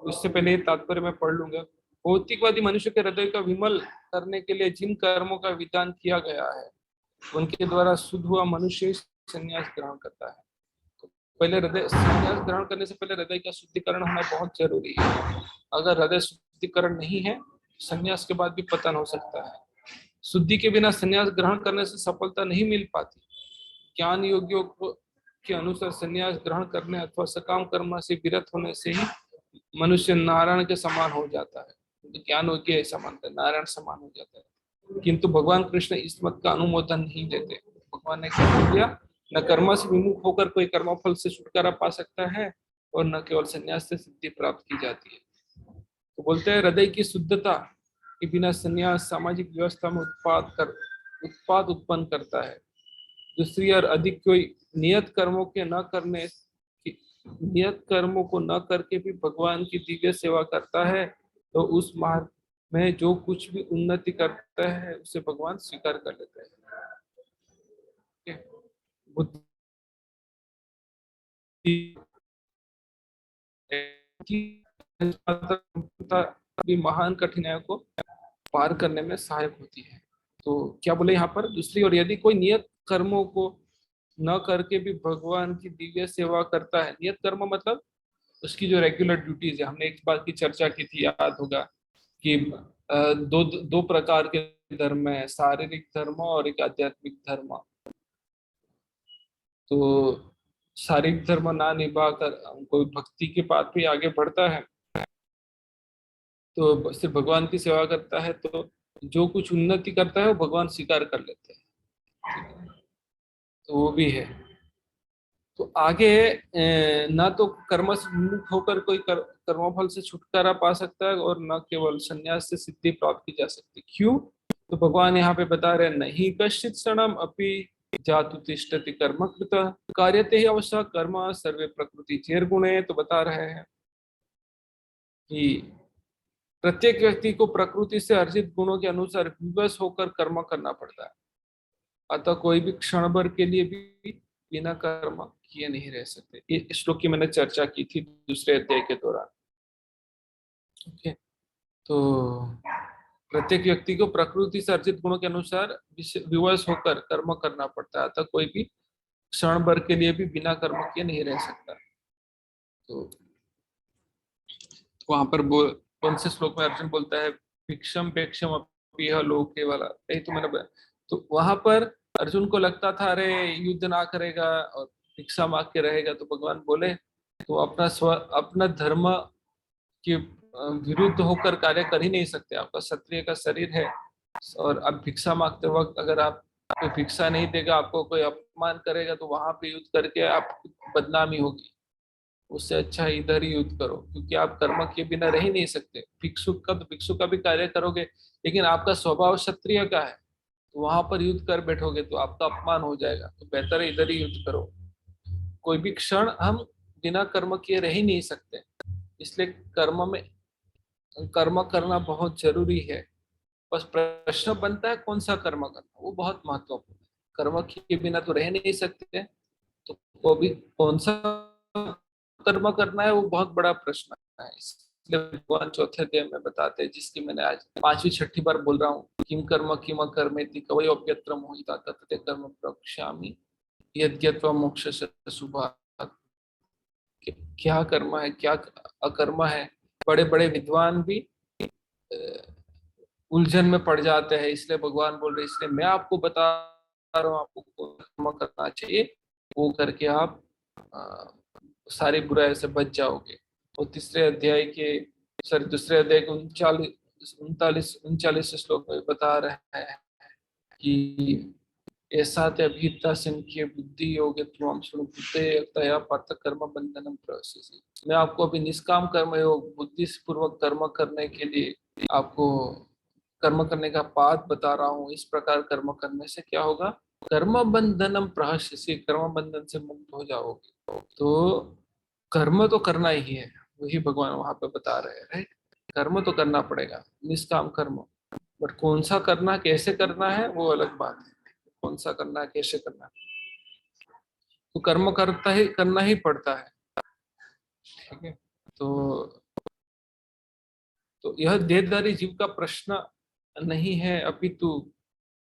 इससे पहले तात्पर्य मैं पढ़ लूंगा। भौतिकवादी मनुष्य के हृदय का विमल करने के लिए जिन कर्मों का विधान किया गया है उनके द्वारा शुद्ध हुआ मनुष्य संन्यास ग्रहण करता है। तो पहले हृदय संन्यास ग्रहण करने से पहले हृदय का शुद्धिकरण होना बहुत जरूरी है। अगर हृदय शुद्धिकरण नहीं है संन्यास के बाद भी पतन हो सकता है। शुद्धि के बिना संन्यास ग्रहण करने से सफलता नहीं मिल पाती। ज्ञान योगियों के अनुसार संन्यास ग्रहण करने अथवा सकाम कर्म से विरत होने से ही मनुष्य नारायण के समान हो जाता है। तो ज्ञान योग्य ऐसा मानता है नारायण समान हो जाता है, किंतु भगवान कृष्ण इस मत का अनुमोदन नहीं देते। भगवान ने क्या बोल दिया, न कर्म से विमुख होकर कोई कर्म फल से छुटकारा पा सकता है और न केवल संन्यास से सिद्धि प्राप्त की जाती है। तो बोलते हैं हृदय की शुद्धता के बिना संन्यास सामाजिक व्यवस्था में उत्पाद उत्पन्न करता है। दूसरी और अधिक कोई नियत कर्मों के न करने, नियत कर्मों को न करके भी भगवान की दिव्य सेवा करता है तो उस मार्ग में जो कुछ भी उन्नति करता है उसे भगवान स्वीकार कर लेते हैं। बुद्धि भी महान कठिनाइयों को पार करने में सहायक होती है। तो क्या बोले यहाँ पर, दूसरी ओर यदि कोई नियत कर्मों को न करके भी भगवान की दिव्य सेवा करता है, नियत कर्म मतलब उसकी जो रेगुलर ड्यूटीज है, हमने एक बात की चर्चा की थी याद होगा कि दो दो प्रकार के धर्म है, शारीरिक धर्म और एक आध्यात्मिक धर्म। तो शारीरिक धर्म ना निभा कर कोई भक्ति के पाथ पे आगे बढ़ता है तो सिर्फ भगवान की सेवा करता है तो जो कुछ उन्नति करता है वो भगवान स्वीकार कर लेते हैं। तो वो भी है। तो आगे ना तो कर्म से विमुख होकर कोई कर्मफल से छुटकारा पा सकता है और न केवल संन्यास से सिद्धि प्राप्त की जा सकती। क्यों, तो भगवान यहाँ पे बता रहे नहीं कश्चित क्षणम अपि जातु तिष्ठति कर्म कृत कार्यते ही अवश्य कर्म सर्वे प्रकृति चेर गुणे। तो बता रहे हैं कि प्रत्येक व्यक्ति को प्रकृति से अर्जित गुणों के अनुसार विवश होकर कर्म करना पड़ता है, अतः कोई भी क्षण भर के लिए भी बिना कर्म किए नहीं रह सकते। ये श्लोक की मैंने चर्चा की थी दूसरे अध्याय के दौरान। ओके, तो प्रत्येक व्यक्ति को प्रकृति से अर्जित गुणों के अनुसार विवश होकर कर्म करना पड़ता है, अतः कोई भी क्षण भर के लिए भी बिना कर्म किए नहीं रह सकता। तो वहां पर कौन से श्लोक में अर्जुन बोलता है भिक्षम पेक्षम अपि यह लोके वाला, यही तो मैंने तो वहां पर अर्जुन को लगता था अरे युद्ध ना करेगा और भिक्षा मांग के रहेगा, तो भगवान बोले तो अपना धर्म के विरुद्ध होकर कार्य कर ही नहीं सकते। आपका क्षत्रिय का शरीर है और अब भिक्षा मांगते वक्त अगर आप कोई भिक्षा नहीं देगा, आपको कोई अपमान करेगा तो वहां पे युद्ध करके आप बदनामी होगी। उससे अच्छा इधर ही युद्ध करो, क्योंकि आप कर्म के बिना रह ही नहीं सकते। भिक्षुक का तो भिक्षुक का भी कार्य करोगे, लेकिन आपका स्वभाव क्षत्रिय का है तो वहां पर युद्ध कर बैठोगे तो आपका अपमान हो जाएगा। तो बेहतर है इधर ही युद्ध करो। कोई भी क्षण हम बिना कर्म किए रह ही नहीं सकते, इसलिए कर्म करना बहुत जरूरी है। बस प्रश्न बनता है कौन सा कर्म करना, वो बहुत महत्वपूर्ण है। कर्म के बिना तो रह नहीं सकते, तो वो भी कौन सा कर्म करना है वो बहुत बड़ा प्रश्न है। इसलिए भगवान चौथे अध्याय में बताते हैं, जिसकी मैंने आज 5वीं 6ठी बार बोल रहा हूँ, किम कर्म किम कर्मेति कवयोप्यत्र मोहिता तत्ते कर्म वक्ष्यामि यद्यत्वा मोक्षस्य शुभात्। क्या कर्म है क्या अकर्म है, बड़े बड़े विद्वान भी उलझन में पड़ जाते हैं। इसलिए भगवान बोल रहे, इसलिए मैं आपको बता रहा हूँ, आपको कर्म करना चाहिए, वो करके आप सारी बुराई से बच जाओगे। और तीसरे अध्याय के दूसरे अध्याय के 39 श्लोक में बता रहे हैं कि ऐसा ते अभिहिता संख्य बुद्धि योगे त्वम बुद्धया पार्थ कर्म बंधनम प्रवश्यसि। मैं आपको अभी निष्काम कर्म योग बुद्धि पूर्वक कर्म करने के लिए आपको कर्म करने का पाठ बता रहा हूँ। इस प्रकार कर्म करने से क्या होगा, कर्म बंधनम प्रहस्यसि, कर्म बंधन से मुक्त हो जाओगे। तो कर्म तो करना ही है, वही भगवान वहां पे बता रहे हैं, राइट। कर्म तो करना पड़ेगा, निष्काम कर्म, बट कौन सा करना कैसे करना है वो अलग बात है। कौन सा करना है कैसे करना है, तो कर्म करना ही पड़ता है, ठीक है। तो यह देहधारी जीव का प्रश्न नहीं है, अपितु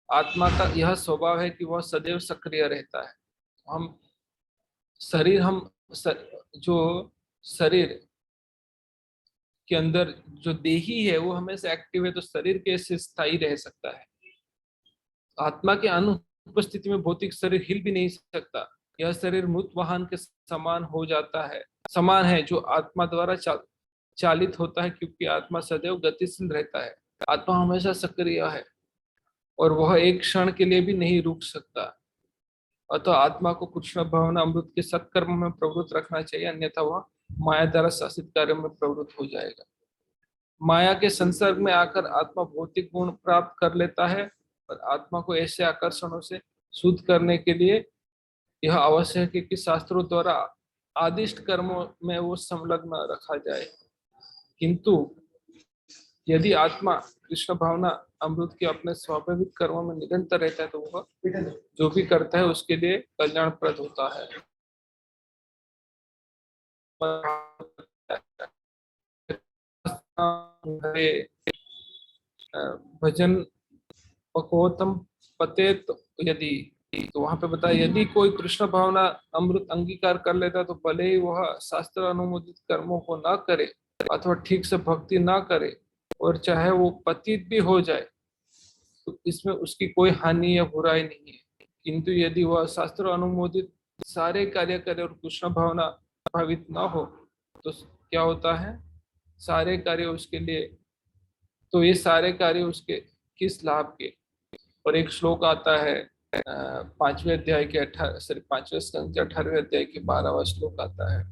आत्मा का यह स्वभाव है कि वह सदैव सक्रिय रहता है। हम शरीर हम जो शरीर के अंदर जो देही है वो हमेशा एक्टिव है, तो शरीर कैसे स्थायी रह सकता है। आत्मा के अनुपस्थिति में भौतिक शरीर हिल भी नहीं सकता। यह शरीर मृत वाहन के समान हो जाता है, समान है, जो आत्मा द्वारा चालित होता है, क्योंकि आत्मा सदैव गतिशील रहता है। आत्मा हमेशा सक्रिय है और वह एक क्षण के लिए भी नहीं रुक सकता। अतः आत्मा को कृष्ण भावना अमृत के सत्कर्म में प्रवृत्त रखना चाहिए, अन्यथा वह माया द्वारा शासित कार्य में प्रवृत्त हो जाएगा। माया के संसर्ग में आकर आत्मा भौतिक गुण प्राप्त कर लेता है, और आत्मा को ऐसे आकर्षणों से शुद्ध करने के लिए यह आवश्यक है कि शास्त्रों द्वारा आदिष्ट कर्मों में वो संलग्न रखा जाए। किंतु यदि आत्मा कृष्ण भावना अमृत के अपने स्वाभाविक कर्मों में निरंतर रहता है, तो वह जो भी करता है उसके लिए कल्याणप्रद होता है। भजन पकोतम पते, तो यदि, तो वहां पे बताया यदि कोई कृष्ण भावना अमृत अंगीकार कर लेता, तो भले ही वह शास्त्र अनुमोदित कर्मों को ना करे अथवा ठीक से भक्ति ना करे, और चाहे वो पतित भी हो जाए, तो इसमें उसकी कोई हानि या बुराई नहीं है। किंतु यदि वह शास्त्र अनुमोदित सारे कार्य करे और कृष्ण भावना प्रभावित ना हो, तो क्या होता है, सारे कार्य उसके लिए, तो ये सारे कार्य उसके किस लाभ के। और एक श्लोक आता है 5वें अध्याय के 5वें स्कंद के 18वें अध्याय के 12वां श्लोक आता है,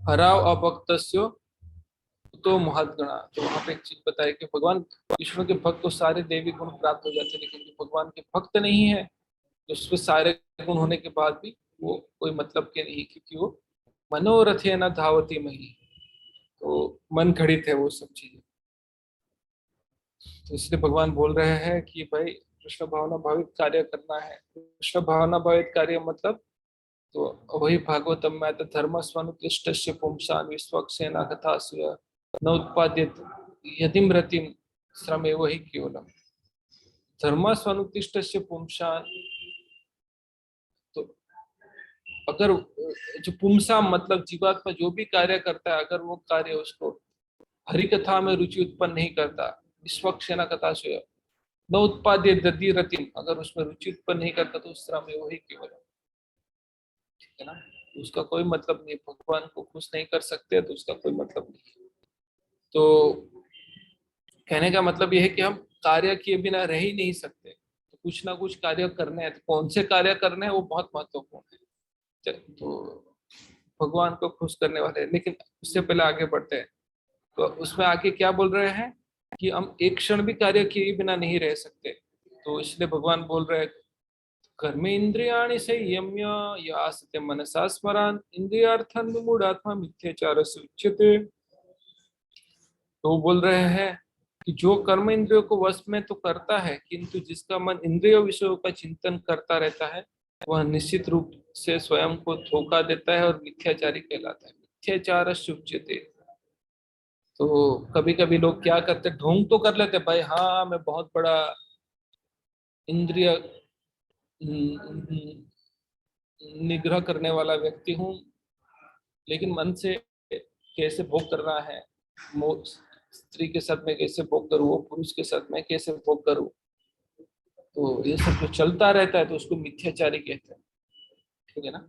हराव अभक्तस्यो तो महद्गुणा। तो वहां पे एक चीज बताई कि भगवान विष्णु के भक्त को सारे देवी गुण प्राप्त हो जाते हैं, लेकिन जो भगवान के भक्त नहीं है, तो उसमें सारे गुण होने के बाद भी वो कोई मतलब के नहीं, क्योंकि वो मनोरथ है न धावती मही, तो मन घड़ित है वो सब चीजें। तो इसलिए भगवान बोल रहे हैं कि भाई कृष्ण भावना भावित कार्य करना है। कृष्ण भावना भावित कार्य मतलब, तो वही भागवतम में तो धर्म स्वनुतिष्ठस्य पुंसान विश्वक्सेना कथा न उत्पादित यदिम रतिम श्रमे वही केवलम। धर्म स्वनुतिष्ठस्य पुंसान, तो अगर जो पुंसा मतलब जीवात्मा जो भी कार्य करता है, अगर वो कार्य उसको हरि कथा में रुचि उत्पन्न नहीं करता, विश्वक्सेना कथा से न उत्पाद्य दधि रतिम, अगर उसमें रुचि उत्पन्न नहीं करता, तो उस श्रम वही केवल, ठीक है ना। उसका कोई मतलब नहीं, भगवान को खुश नहीं कर सकते तो उसका कोई मतलब नहीं। तो कहने का मतलब यह है कि हम कार्य किए बिना रह ही नहीं सकते, तो कुछ ना कुछ कार्य करने हैं। तो कौन से कार्य करने हैं वो बहुत महत्वपूर्ण है। तो भगवान को खुश करने वाले, लेकिन उससे पहले आगे बढ़ते हैं। तो उसमें आगे क्या बोल रहे हैं कि हम एक क्षण भी कार्य किए बिना नहीं रह सकते। तो इसलिए भगवान बोल रहे हैं, कर्मे इंद्रियाणि संयम्य यासते मनसा स्मरान इंद्रियार्थान विमूढ़ात्मा मिथ्याचारस्य उच्यते। तो वो बोल रहे हैं कि जो कर्म इंद्रियों को वश में तो करता है, किंतु जिसका मन इंद्रिय विषयों का चिंतन करता रहता है, वह निश्चित रूप से स्वयं को धोखा देता है और मिथ्याचारी कहलाता है। मिथ्याचारस्य उच्यते। तो कभी कभी लोग क्या करते, ढोंग तो कर लेते भाई, हाँ मैं बहुत बड़ा इंद्रिय निग्रह करने वाला व्यक्ति हूँ, लेकिन मन से कैसे भोग करना है, स्त्री के साथ में कैसे भोग करूँ, वो पुरुष के साथ में कैसे भोग करूँ, तो ये सब जो चलता रहता है तो उसको मिथ्याचारी कहते हैं। ठीक है ना।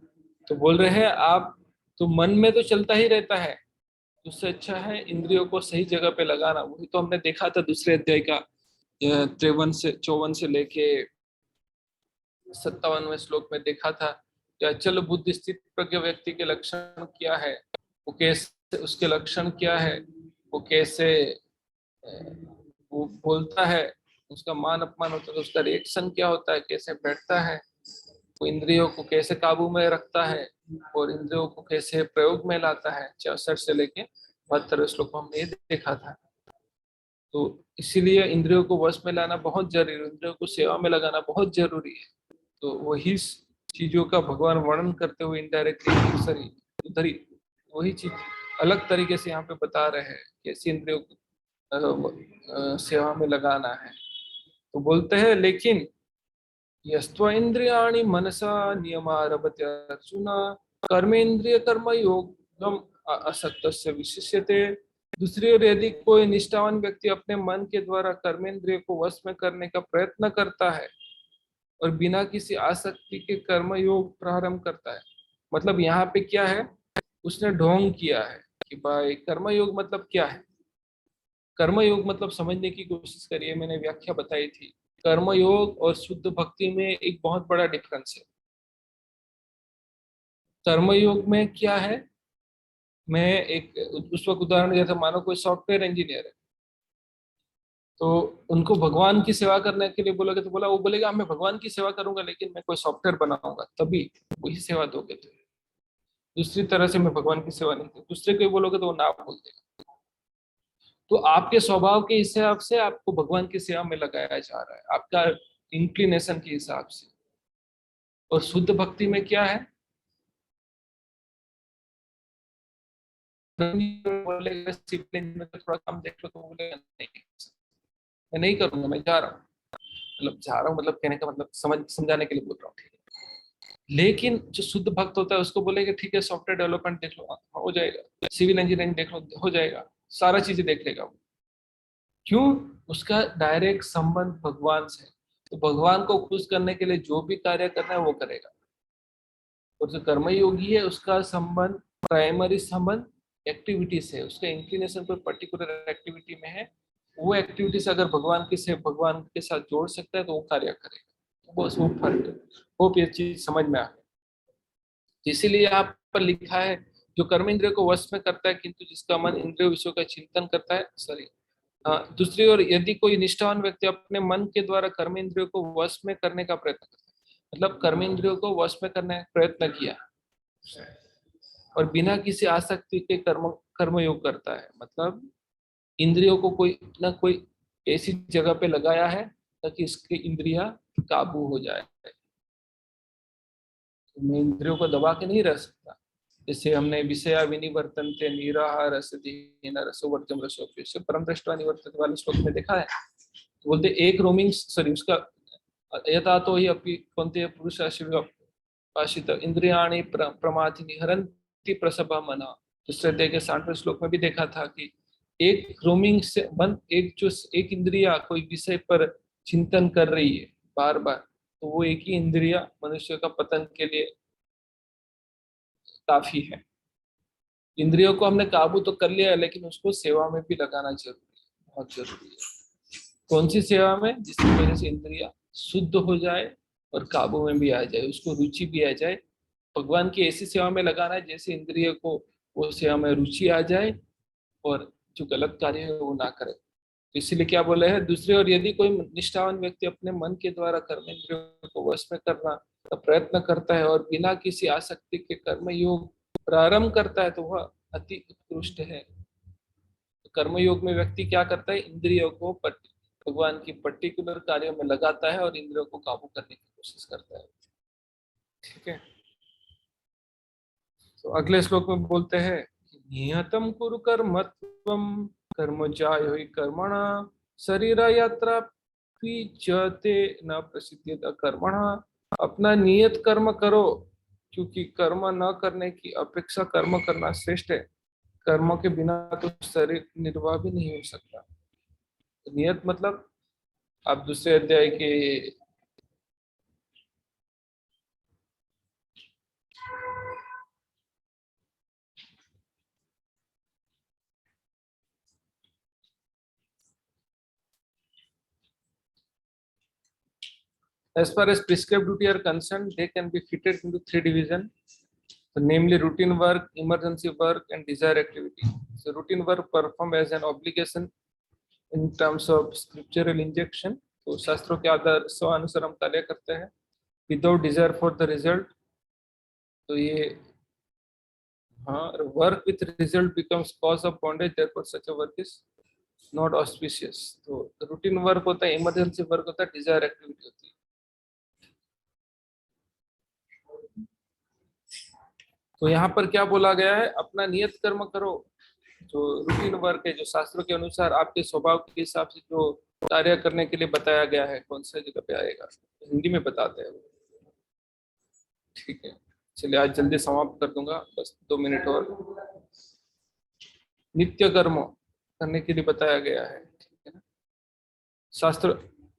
तो बोल रहे हैं आप, तो मन में तो चलता ही रहता है, उससे अच्छा है इंद्रियों को सही जगह पे लगाना। वही तो हमने देखा था दूसरे अध्याय का 53 से 54 से लेके 57वें श्लोक में देखा था कि अचल बुद्धि स्थित प्रज्ञ व्यक्ति के लक्षण क्या है, वो कैसे, उसके लक्षण क्या है, वो कैसे वो बोलता है, उसका मान अपमान होता है तो उसका रिएक्शन क्या होता है, कैसे बैठता है, वो इंद्रियों को कैसे काबू में रखता है और इंद्रियों को कैसे प्रयोग में लाता है। 64 से लेके 72 श्लोक में हमने ये देखा था। तो इसीलिए इंद्रियों को वश में लाना बहुत जरूरी है, इंद्रियों को सेवा में लगाना बहुत जरूरी है। तो वही चीजों का भगवान वर्णन करते हुए इनडायरेक्टली सॉरी उधर ही वही चीज अलग तरीके से यहाँ पे बता रहे हैं कैसे इंद्रियों को सेवा में लगाना है। तो बोलते हैं लेकिन यस्त्व इंद्रियाणि मनसा नियमारभते अर्जुन कर्मेंद्रिय कर्म योगम असक्तस्य विशिष्यते। दूसरी ओर यदि कोई निष्ठावान व्यक्ति अपने मन के द्वारा कर्मेंद्रिय को वश में करने का प्रयत्न करता है और बिना किसी आसक्ति के कर्म योग प्रारंभ करता है, मतलब यहाँ पे क्या है, उसने ढोंग किया है कि भाई कर्म योग मतलब क्या है। कर्म योग मतलब समझने की कोशिश करिए, मैंने व्याख्या बताई थी। कर्म योग और शुद्ध भक्ति में एक बहुत बड़ा डिफरेंस है। कर्म योग में क्या है, मैं एक उस वक्त उदाहरण दिया था, मानो कोई सॉफ्टवेयर इंजीनियर है, तो उनको भगवान की सेवा करने के लिए बोलोगे तो बोला, वो बोलेगा मैं भगवान की सेवा करूंगा लेकिन मैं कोई सॉफ्टवेयर बनाऊंगा तभी वही सेवा दोगे। तो दूसरी तरह से मैं भगवान की सेवा नहीं करूँ, दूसरे को बोलोगे तो वो ना बोल देगा। तो आपके स्वभाव के हिसाब से आपको भगवान की सेवा में लगाया जा रहा है, आपका इंक्लिनेशन के हिसाब से। और शुद्ध भक्ति में क्या है, बोलेगा सिविल इंजीनियर में थोड़ा काम देख लो, तो बोलेगा नहीं मैं नहीं करूंगा, मैं जा रहा हूँ। मतलब जा रहा हूँ मतलब कहने का मतलब समझाने के लिए बोल रहा हूँ, ठीक है। लेकिन जो शुद्ध भक्त होता है उसको बोलेगा ठीक है सॉफ्टवेयर डेवलपमेंट देख लो, हो जाएगा, सिविल इंजीनियरिंग देख लो, हो जाएगा, सारा चीजें देख लेगा वो। क्यों, उसका डायरेक्ट संबंध भगवान से है। तो भगवान को खुश करने के लिए जो भी कार्य करना है वो करेगा। और जो कर्मयोगी है उसका संबंध, प्राइमरी संबंध एक्टिविटी से है, उसका इंक्लिनेशन कोई पर्टिकुलर एक्टिविटी में है, वो एक्टिविटी से अगर भगवान के साथ जोड़ सकता है तो वो कार्य करेगा। बस वो फर्क है। होप ये चीज समझ में आ गई। इसीलिए यहाँ पर लिखा है जो कर्म इंद्रिय को वश में करता है किंतु जिसका मन इंद्रिय विषयों का चिंतन करता है, सॉरी, दूसरी ओर यदि कोई निष्ठावान व्यक्ति अपने मन के द्वारा कर्म इंद्रियों को वश में करने का प्रयत्न करता है, मतलब कर्म इंद्रियों को वश में करने का प्रयत्न किया और बिना किसी आसक्ति के कर्म योग करता है, मतलब इंद्रियों को कोई ना कोई ऐसी जगह पे लगाया है ताकि इसकी इंद्रियां काबू हो जाए। तो मैं इंद्रियों को दबा के नहीं रह सकता। जैसे हमने विषया विनिवर्तनते निराहार रसदीन रसोवर्जम रसोप्य परम दृष्टवा निवर्तन वाले श्लोक में देखा है। तो बोलते एक रोमिंग सॉरी उसका यथा तो ही अपनी कौनते पुरुष आशित इंद्रियाणि प्रमाथि निहरंति प्रसभा मना। दूसरे अध्याय के 60वें श्लोक में भी देखा था कि एक रोमिंग से मन, एक इंद्रिया कोई विषय पर चिंतन कर रही है बार बार, तो वो एक ही इंद्रिया मनुष्य का पतन के लिए काफी है। इंद्रियों को हमने काबू तो कर लिया है लेकिन उसको सेवा में भी लगाना जरूरी है, बहुत जरूरी है। कौन सी सेवा में, जिसकी वजह से इंद्रिया शुद्ध हो जाए और काबू में भी आ जाए, उसको रुचि भी आ जाए। भगवान की ऐसी सेवा में लगाना है जैसे इंद्रिय को वो सेवा में रुचि आ जाए और जो गलत कार्य है वो ना करे। तो इसीलिए क्या बोले हैं, दूसरी ओर यदि कोई निष्ठावान व्यक्ति अपने मन के द्वारा कर्म इंद्रियों को वश में करना का प्रयत्न करता है और बिना किसी आसक्ति के कर्म योग प्रारंभ करता है तो वह अति उत्कृष्ट है। कर्म योग में व्यक्ति क्या करता है, इंद्रियों को भगवान की पर्टिकुलर कार्यों में लगाता है और इंद्रियों को काबू करने की कोशिश करता है। ठीक है। तो अगले श्लोक में बोलते हैं नियतम कुरु कर्मत्वम कर्म जायो हि कर्मणा शरीर यात्रा पीचते न प्रसिद्ध्यत कर्मणा अपना नियत कर्म करो, क्योंकि कर्म न करने की अपेक्षा कर्म करना श्रेष्ठ है। कर्मों के बिना तो शरीर निर्वाह भी नहीं हो सकता। नियत मतलब आप दूसरे अध्याय के as far as prescribed duty are concerned, they can be fitted into three divisions. So namely routine work, emergency work, and desire activity. So routine work performed as an obligation in terms of scriptural injection. तो शास्त्रों के आधार अनुसार हम कार्य करते हैं without desire for the result. तो ये हाँ, work with result becomes cause of bondage, therefore such a work is not auspicious. तो रूटीन वर्क होता है, इमरजेंसी वर्क होता है, डिजायर एक्टिविटी होती है। तो यहाँ पर क्या बोला गया है, अपना नियत कर्म करो। जो रूटीन वर्क है, जो शास्त्रों के अनुसार आपके स्वभाव के हिसाब से जो कार्य करने के लिए बताया गया है, कौन सा जगह पे आएगा, हिंदी में बताते हैं। ठीक है, चलिए आज जल्दी समाप्त कर दूंगा, बस 2 मिनट और। नित्य कर्म करने के लिए बताया गया है, ठीक है ना। शास्त्र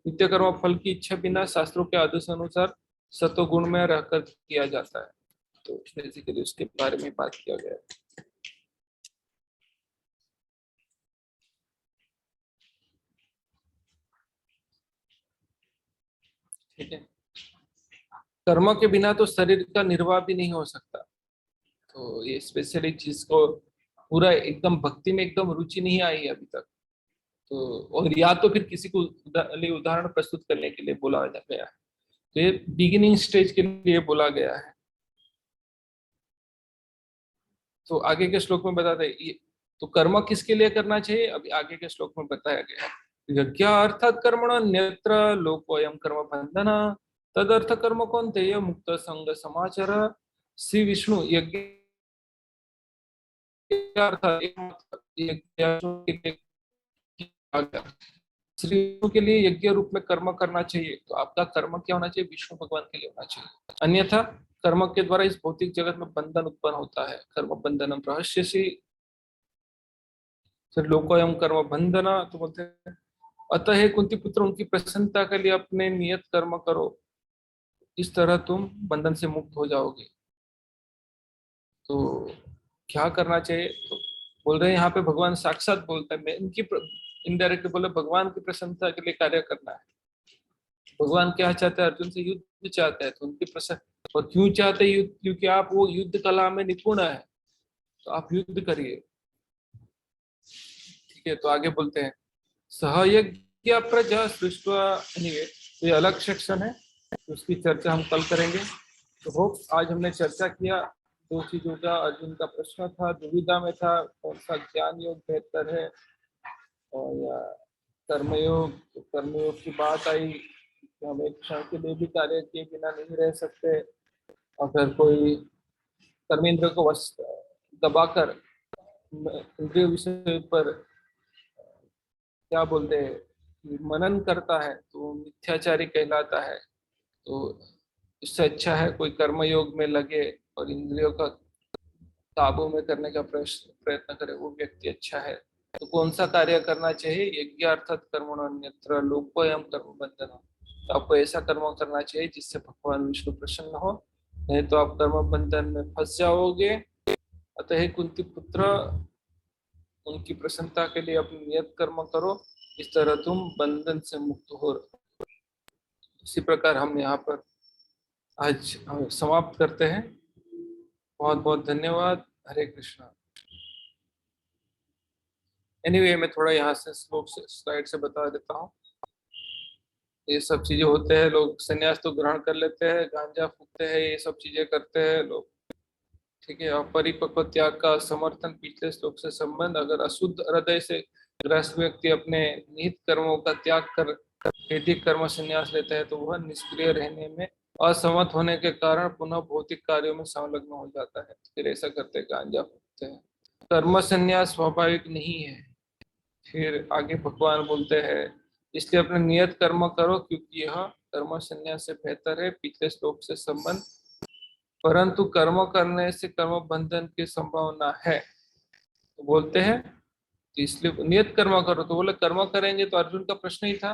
नित्य कर्म फल की इच्छा बिना शास्त्रों के आदेश अनुसार सत्वगुण में रहकर किया जाता है। तो बेसिकली उसके बारे में बात किया गया है। ठीक है, कर्म के बिना तो शरीर का निर्वाह भी नहीं हो सकता। तो ये स्पेशली चीज को पूरा एकदम भक्ति में एकदम रुचि नहीं आई है अभी तक। तो और या तो फिर किसी को उदाहरण प्रस्तुत करने के लिए बोला गया है। तो ये बिगिनिंग स्टेज के लिए बोला गया है। तो आगे के श्लोक में बताते हैं ये। तो कर्म किसके लिए करना चाहिए, अभी आगे के श्लोक में बताया गया है। यज्ञ अर्थात कर्मण अन्यत्र लोकोयम कर्म बंधन तदर्थ कर्म कौन थे मुक्त संग समाचार। श्री विष्णु यज्ञ अर्थात श्री विष्णु के लिए यज्ञ रूप में कर्म करना चाहिए। तो आपका कर्म क्या होना चाहिए, विष्णु भगवान के लिए होना चाहिए। अन्यथा कर्म के द्वारा इस भौतिक जगत में बंधन उत्पन्न होता है। कर्म बंधनम रहस्य से फिर लोकोयम कर्म बंधना। तो बोलते हैं अतः हे कुंती पुत्र, उनकी प्रसन्नता के लिए अपने नियत कर्म करो, इस तरह तुम बंधन से मुक्त हो जाओगे। तो क्या करना चाहिए, तो बोल रहे हैं यहाँ पे भगवान साक्षात बोलता है। मैं इनकी इनडायरेक्ट बोले भगवान की प्रसन्नता के लिए कार्य करना है। भगवान क्या चाहते हैं, अर्जुन से युद्ध चाहते हैं। तो उनकी प्रसन्न, और क्यों चाहते हैं युद्ध, क्योंकि आप वो युद्ध कला में निपुण है, तो आप युद्ध करिए। ठीक है, तो आगे बोलते हैं सहयज्ञ प्रजा सृष्टि। एनीवे, तो ये अलग सेक्शन है, तो उसकी चर्चा हम कल करेंगे। तो होप आज हमने चर्चा किया दो चीजों का। अर्जुन का प्रश्न था, दुविधा में था, कौन सा ज्ञान योग बेहतर है और या कर्मयोग। तो कर्मयोग की बात आई कि हम एक क्षण के लिए भी कार्य किए बिना नहीं रह सकते। अगर कोई कर्मेंद्र को वश दबाकर इंद्रिय विषय पर क्या बोलते हैं कि मनन करता है, तो मिथ्याचारी कहलाता है। तो इससे अच्छा है कोई कर्मयोग में लगे और इंद्रियों का काबू में करने का प्रयत्न करे, वो व्यक्ति अच्छा है। तो कौन सा कार्य करना चाहिए, यज्ञ अर्थात कर्मण अन्यत्र लोकोयम कर्म बंधन। तो आपको ऐसा कर्म करना चाहिए जिससे भगवान विष्णु प्रसन्न हो, नहीं तो आप कर्म बंधन में फंस जाओगे। अतः कुंती पुत्र, उनकी प्रसन्नता के लिए अपनी नियत कर्म करो, इस तरह तुम बंधन से मुक्त हो। इसी प्रकार हम यहाँ पर आज समाप्त करते हैं। बहुत बहुत धन्यवाद। हरे कृष्णा। एनीवे, मैं थोड़ा यहाँ से श्लोक से स्लाइड से बता देता हूँ। ये सब चीजें होते हैं, लोग संन्यास तो ग्रहण कर लेते हैं, गांजा फूकते हैं, ये सब चीजें करते हैं लोग। ठीक है, और परिपक्व त्याग का समर्थन पिछले श्लोक से संबंध। अगर अशुद्ध हृदय से ग्रस्त व्यक्ति अपने निहित कर्मों का त्याग कर वैदिक कर्म संन्यास लेता है, तो वह निष्क्रिय रहने में असमर्थ होने के कारण पुनः भौतिक कार्यों में संलग्न हो जाता है। फिर ऐसा करते गांजा फूकते हैं। कर्म संन्यास स्वाभाविक नहीं है। फिर आगे भगवान बोलते हैं इसलिए अपने नियत कर्म करो, क्योंकि यह कर्म संन्यास से बेहतर है, पिछले श्लोक से संबंध, परंतु कर्म करने से कर्म बंधन की संभावना है, तो बोलते हैं तो इसलिए नियत कर्म करो। तो बोले कर्म करेंगे, तो अर्जुन का प्रश्न ही था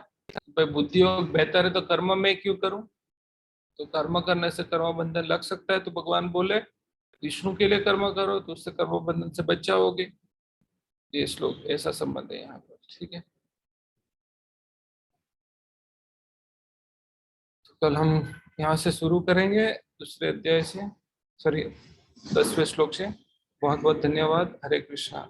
भाई बुद्धि योग बेहतर है तो कर्म में क्यों करूं, तो कर्म करने से कर्म बंधन लग सकता है, तो भगवान बोले विष्णु के लिए कर्म करो तो उससे कर्म बंधन से बच जाओगे। ये श्लोक ऐसा संबंध है यहाँ पर, ठीक है। तो कल हम यहाँ से शुरू करेंगे दूसरे अध्याय से, सॉरी 10वें श्लोक से। बहुत बहुत धन्यवाद। हरे कृष्णा।